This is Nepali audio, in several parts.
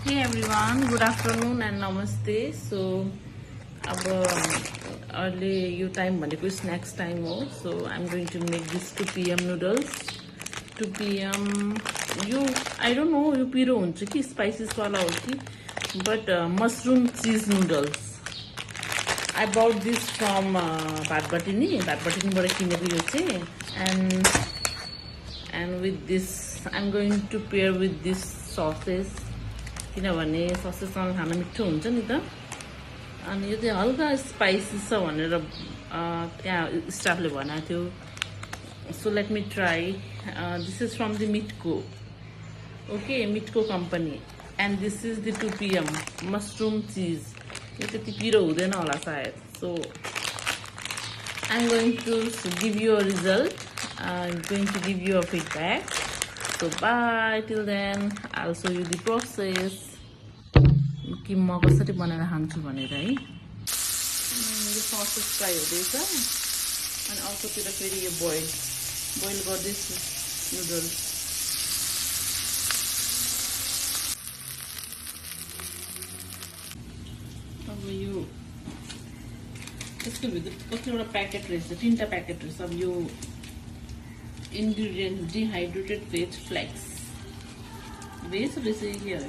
Hey everyone, good afternoon and namaste. So, अब अहिले यो टाइम भनेको स्नैक्स टाइम हो. So I'm going to make this 2 PM noodles. 2 PM यो I don't know यो पिरो हुन्छ कि स्पाइसेस वाला हो कि, but mushroom cheese noodles. I bought this from भातबटिनी बाट किनेको यो चाहिँ, and with this I'm going to pair with this sauces. किनभने ससेससँग खान मिठो हुन्छ नि त. अनि यो चाहिँ हल्का स्पाइसी छ भनेर त्यहाँ स्टाफले भनेको थियो. So let me try. This is from the मिटको. ओके, मिटको company. And this is the 2 PM mushroom cheese. यो त्यति पिरो हुँदैन होला सायद. So I am going to give you a result. I am going to give you a feedback. So bye till then. I'll show you the process. कि म कसरी बनाएर खान्छु भनेर है. यो ससेस फ्राई हुँदैछ अनि अर्कोतिर फेरि यो बोइल गर्दैछु नुडल्स. अब यो यसको भित्र कतिवटा प्याकेट रहेछ, 3टा प्याकेट रहेछ. अब यो ingredients: dehydrated veg flakes. Veg रहेछ here.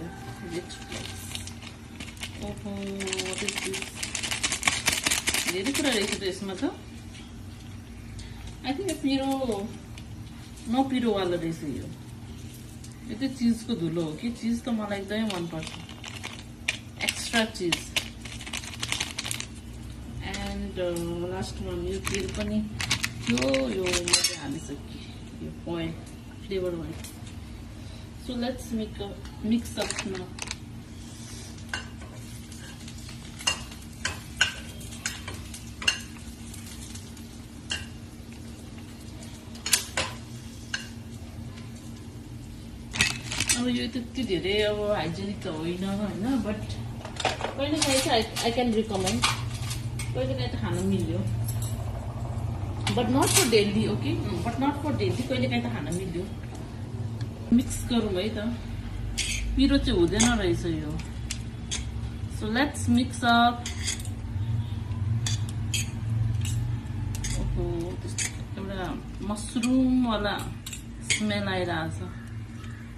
Veg flakes. Oh, what is this? धेरै कुरा रहेछ त यसमा त. I think पिरो नपिरो वाला रहेछ यो. यो चाहिँ चिजको धुलो हो कि. चिज त मलाई एकदमै मनपर्छ. एक्स्ट्रा चिज. एन्ड लास्ट वान यो तेल पनि यो मैले हालिसकेँ. Oil, flavor oil. So let's mix up now. अब यो त्यति धेरै अब हाइजेनिक त होइन हैन, बट कहिलेकाहीँ चाहिँ आई क्यान रिकमेन्ड. कहिलेकाहीँ त खान मिल्यो. But not for daily, okay? But not for daily. कहिलेकाहीँ त खान मिल्यो. मिक्स गरौँ है त. पिरो चाहिँ हुँदैन रहेछ यो. So let's mix up. ओहो, एउटा मसरुम वाला स्मेल आइरहेछ.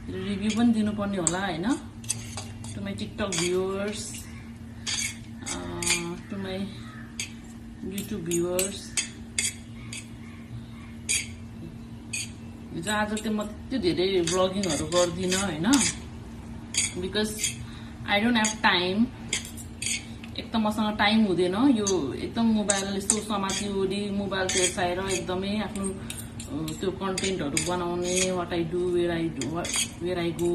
रिभ्यू पनि दिनुपर्ने होला हैन. To my TikTok viewers, to my YouTube viewers. आज चाहिँ म त्यति धेरै ब्लगिङहरू गर्दिनँ होइन, because I don't have time. एक त मसँग टाइम हुँदैन. यो एकदम मोबाइल यस्तो समातिवरी मोबाइल तेर्साएर एकदमै आफ्नो त्यो कन्टेन्टहरू बनाउने, what I do, where I go,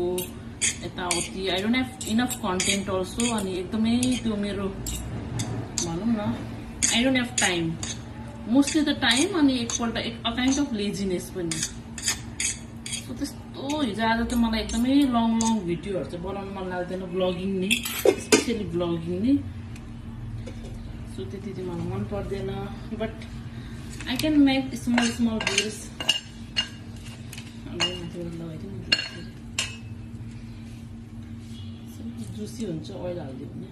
यताउति. I don't have enough content also. अनि एकदमै त्यो मेरो भनौँ न, I don't have time. Mostly the time. अनि एकपल्ट अ काइन्ड अफ लेजिनेस पनि. त्यस्तो हिजो आज त मलाई एकदमै लङ भिडियोहरू चाहिँ बनाउनु मन लाग्दैन. ब्लगिङ नै, स्पेसली ब्लगिङ नै. सो त्यति चाहिँ मलाई मन पर्दैन. But I can make small videos. Jussi हुन्छ ओइल हालिदियो भने.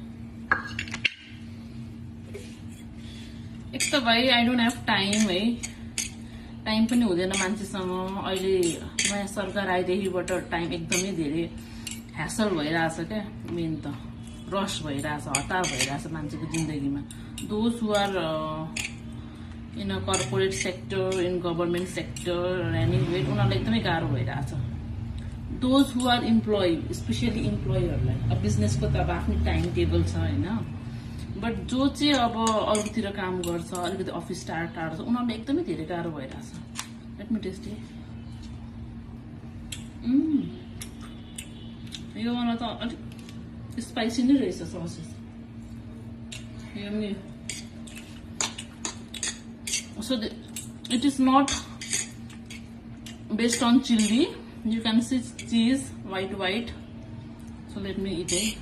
एक त भाइ आई डोन्ट ह्याभ टाइम है. टाइम पनि हुँदैन मान्छेसँग. अहिले नयाँ सरकार आएदेखिबाट टाइम एकदमै धेरै ह्यासल भइरहेछ क्या. मेन त रस भइरहेछ, हतार भइरहेछ मान्छेको जिन्दगीमा. Those who are in a corporate sector, in government sector, running wait, उनीहरूलाई एकदमै गाह्रो भइरहेछ. Those who are employee, especially इम्प्लोइहरूलाई. अब बिजनेसको त अब आफ्नै टाइम टेबल छ होइन. बट जो चाहिँ अब अरूतिर काम गर्छ, अलिकति अफिस टाढो छ, उनीहरूलाई एकदमै धेरै गाह्रो भइरहेछ. Let me taste it. यो वाला त अलिक स्पाइसी नै रहेछ sauces. So it is not based on chili. You can see cheese, white. So let me eat it.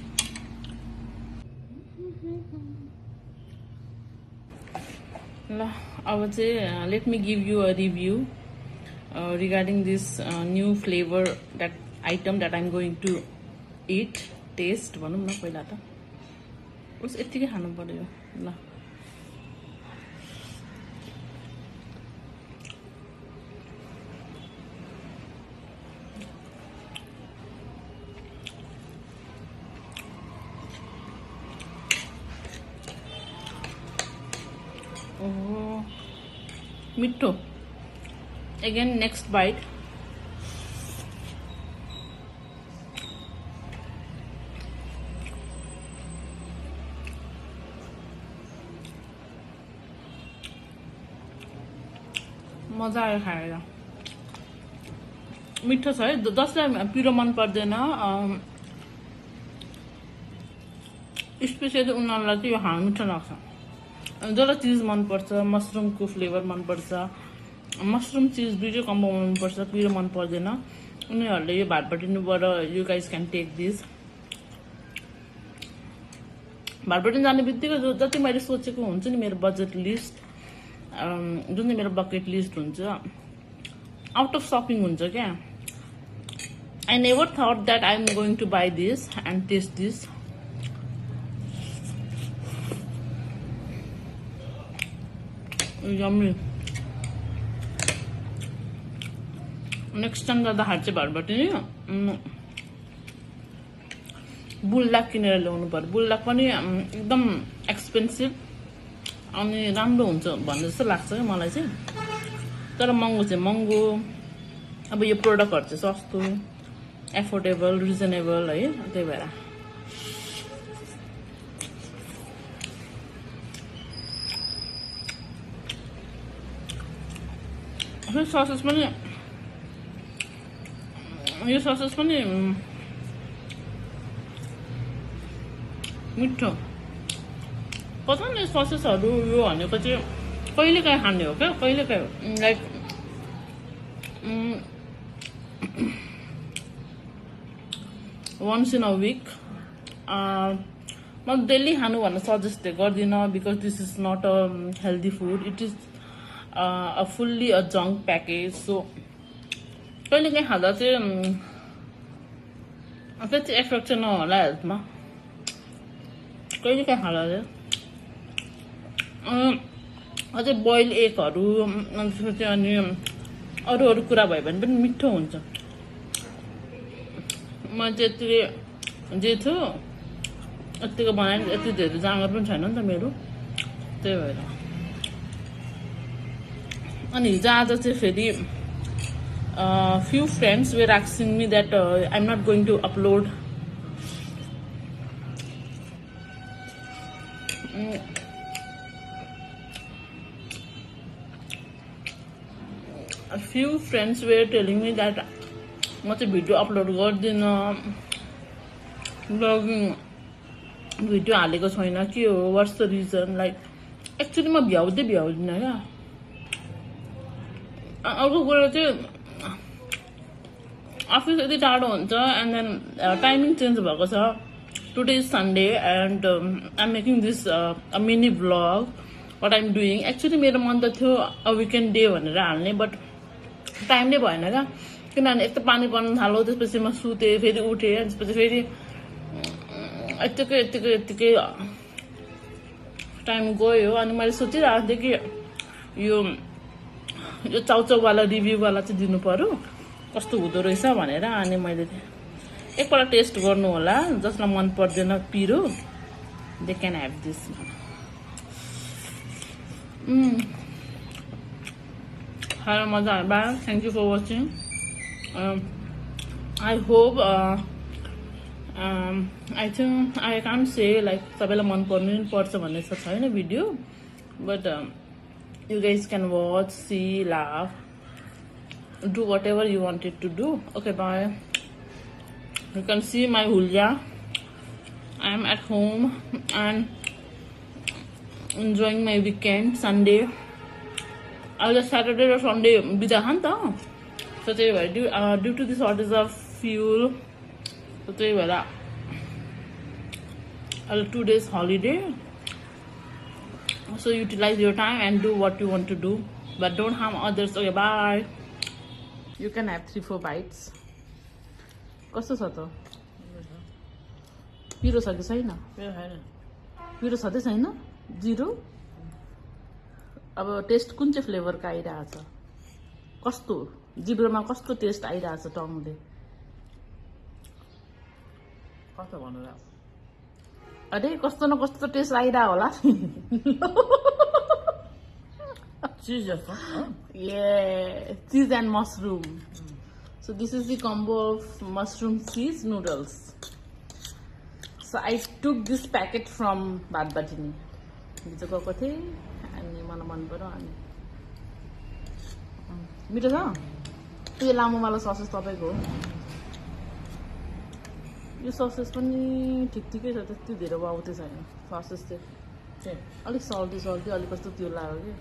I would say let me give you a review regarding this new flavor that item that I'm going to eat. Taste भनौँ न पहिला त उस यतिकै खानु पर्यो ल ओहो मिठो again next bite मजा आयो खाएर मिठो छ है जसलाई पिरो मन पर्दैन स्पेशली उनीहरूलाई चाहिँ यो खानु मिठो लाग्छ जसलाई चिज मनपर्छ मसरुमको फ्लेभर मनपर्छ मसरुम चिज दुईटै कम्बो मनपर्छ पिरो मन पर्दैन उनीहरूले यो भातबटिनुबाट you guys can take this भातबटिनु जाने बित्तिकै जति मैले सोचेको हुन्छ नि मेरो बजेट लिस्ट जुन चाहिँ मेरो बकेट लिस्ट हुन्छ आउट अफ सपिङ हुन्छ क्या I never thought that I am going to buy this and taste this yummy next time जाँदाखेरि चाहिँ भातबटिनु बुल्डाक किनेर ल्याउनु पर्यो बुल्डाक पनि एकदम एक्सपेन्सिभ अनि राम्रो हुन्छ भन्ने जस्तो लाग्छ क्या मलाई चाहिँ तर महँगो चाहिँ महँगो अब यो प्रोडक्टहरू चाहिँ सस्तो एफोर्डेबल रिजनेबल है त्यही भएर यो ससेस पनि मिठो पता नि ससेसहरू यो भनेको चाहिँ कहिलेकाहीँ खाने हो क्या कहिलेकाहीँ like once in a week म डेली खानु भन्न सजेस्ट गर्दिनँ because this is not a healthy food it is a fully a junk package so कहिलेकाहीँ खाँदा चाहिँ त्यति एफेक्ट चाहिँ नहोला हेल्थमा कहिलेकाहीँ खाँदा चाहिँ अझै बोइल एगहरू अनि अरू अरू कुरा भयो भने पनि मिठो हुन्छ म चाहिँ यतिकै जे थियो यतिको बनाएँ यति धेरै जाँगर पनि छैन नि त मेरो त्यही भएर अनि हिजो आज चाहिँ फेरि few friends were asking me that I'm not going to upload a few friends were telling me that म चाहिँ भिडियो अपलोड गर्दिनँ ब्लगिङ भिडियो हालेको छैन के हो what's the reason like actually म भ्याउँदिनँ क्या अर्को कुरा चाहिँ अफिस यति टाढो हुन्छ एन्ड देन टाइमिङ चेन्ज भएको छ today is Sunday and I am making this a mini vlog what I am doing actually मेरो मन त थियो अ विकेन्ड डे भनेर हाल्ने बट टाइम नै भएन क्या किनभने एक त पानी पर्न थाल्यो त्यसपछि म सुतेँ फेरि उठेँ त्यसपछि फेरि यत्तिकै टाइम गयो अनि मैले सोचिरहेको थिएँ कि यो चाउचाउवाला रिभ्यूवाला चाहिँ दिनु पर्यो कस्तो हुँदो रहेछ भनेर अनि मैले एकपल्ट टेस्ट गर्नु होला जसलाई मन पर्दैन पिरो दे क्यान ह्याभ दिस खाएर मजा आयो bye thank you for watching I hope I think I can say like सबैलाई मन पर्नु पर्छ भन्ने त छैन video but you guys can watch, see, laugh, do whatever you wanted to do. Okay, bye. You can see my Hulya. I am at home and enjoying my weekend, Sunday. आज Saturday or Sunday बिदा खान त so त्यही भएर due to the shortage of fuel so त्यही भएर अहिले 2 days holiday. So utilize your time and do what you want to do, but don't harm others. Okay, bye. You can have 3-4 bites. कस्तो छ त पिरो छ कि छैन? मेरो छैन पिरो छँदै छैन? 0? अब टेस्ट कुन चाहिँ फ्लेभरको आइरहेछ? कस्तो जिब्रोमा कस्तो टेस्ट आइरहेछ टङले? कस्तो भन्नु र अरे कस्तो न कस्तो टेस्ट आइरह होला चिज जस्तो Yeah, cheese and mushroom. So this is the combo of mushroom cheese noodles. So I took this packet from Badbatini. हिजो गएको थिएँ अनि मलाई मन पर्यो अनि मिठो छ? त्यो लामोवाला ससेस तपाईँको हो? यो ससेस पनि ठिकै छ, त्यति धेरै बाउते छैन ससेस चाहिँ। अलिक सल्टी अलिक कस्तो त्यो लाग्यो कि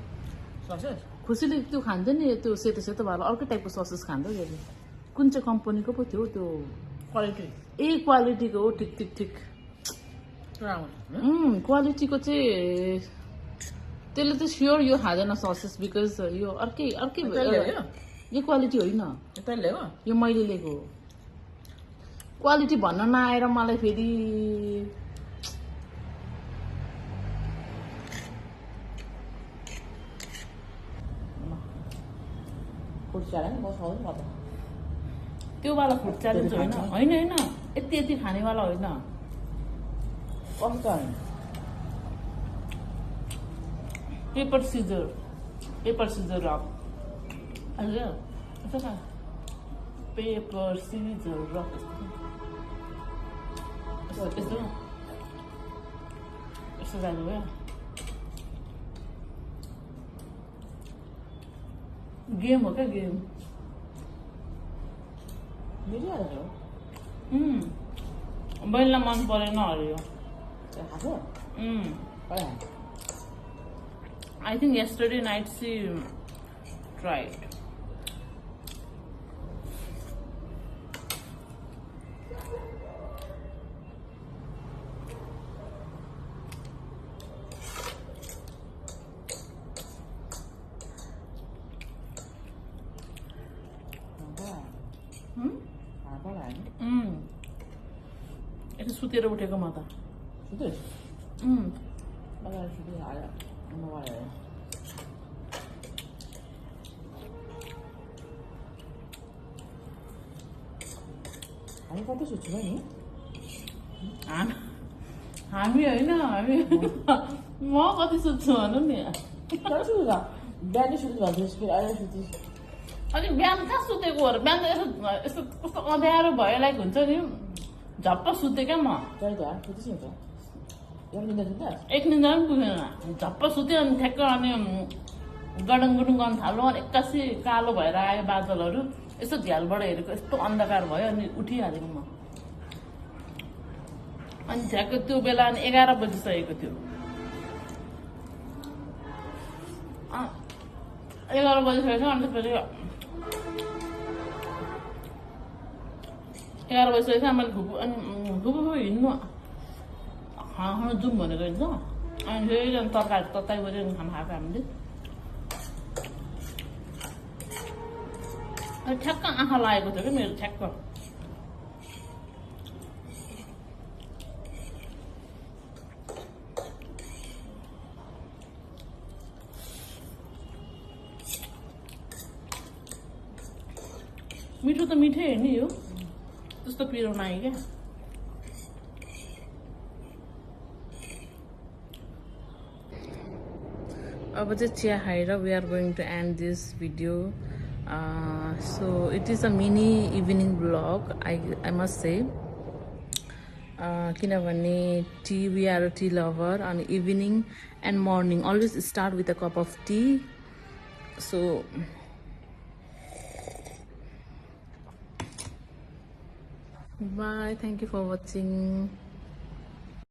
ससेस खुसीले त्यो खान्छ नि, त्यो सेतो वाला अर्कै टाइपको ससेस खान्छ कि कुन चाहिँ कम्पनीको पो थियो त्यो? क्वालिटी क्वालिटीको हो। ठिक क्वालिटीको चाहिँ त्यसले चाहिँ स्योर यो खाँदैन ससेस, बिकज यो अर्कै यो क्वालिटी होइन, यो मैले लिएको हो। क्वालिटी भन्न नआएर मलाई फेरि त्यो वाला फुड च्यालेन्ज होइन यति खानेवाला होइन। Paper scissors rock paper scissors rock यस्तो जानु भयो। गेम हो क्या गेम। बैनीलाई मन परेन अरे यो। I think yesterday night she tried. यसो सुतेर उठेको म त। कति सुत्छु नि हामी होइन म कति सुत्छु भनौँ नि। बिहानै सुत्नु अनि बिहान कहाँ सुतेको हो र? बिहान त यस्तो कस्तो अँध्यारो भयो लाइक हुन्छ नि, झप्प सुतेँ क्या म। एक निन्दा पनि पुगेन, झप्प सुत्यो अनि ठ्याक्क अनि गडङ गुडुङ गर्न थाल्यो अनि एक्कासी कालो भएर आयो बादलहरू, यस्तो झ्यालबाट हेरेको यस्तो अन्धकार भयो अनि उठिहालेको म। अनि ठ्याक्क त्यो बेला अनि 11 बजिसकेको थियो। 11 बजिसकेको थियो अनि त्यसपछि 11 बजिसकेको थियो। मैले फुपू हिँड्नु खाना जाउँ भनेको हिँड्छ अनि फेरि तरकारी गरेर खाना खाएको हामीले। अनि ठ्याक्क आँखा लागेको थियो क्या मेरो, ठ्याक्क। मिठो त मिठै हो नि यो, त्यस्तो पिरो नआयो क्या। अब चाहिँ चिया खाएर we are going to end this video. So it is a mini evening vlog, I must say. किनभने we are a tea lover, and evening and morning always start with a cup of tea. So bye, thank you for watching.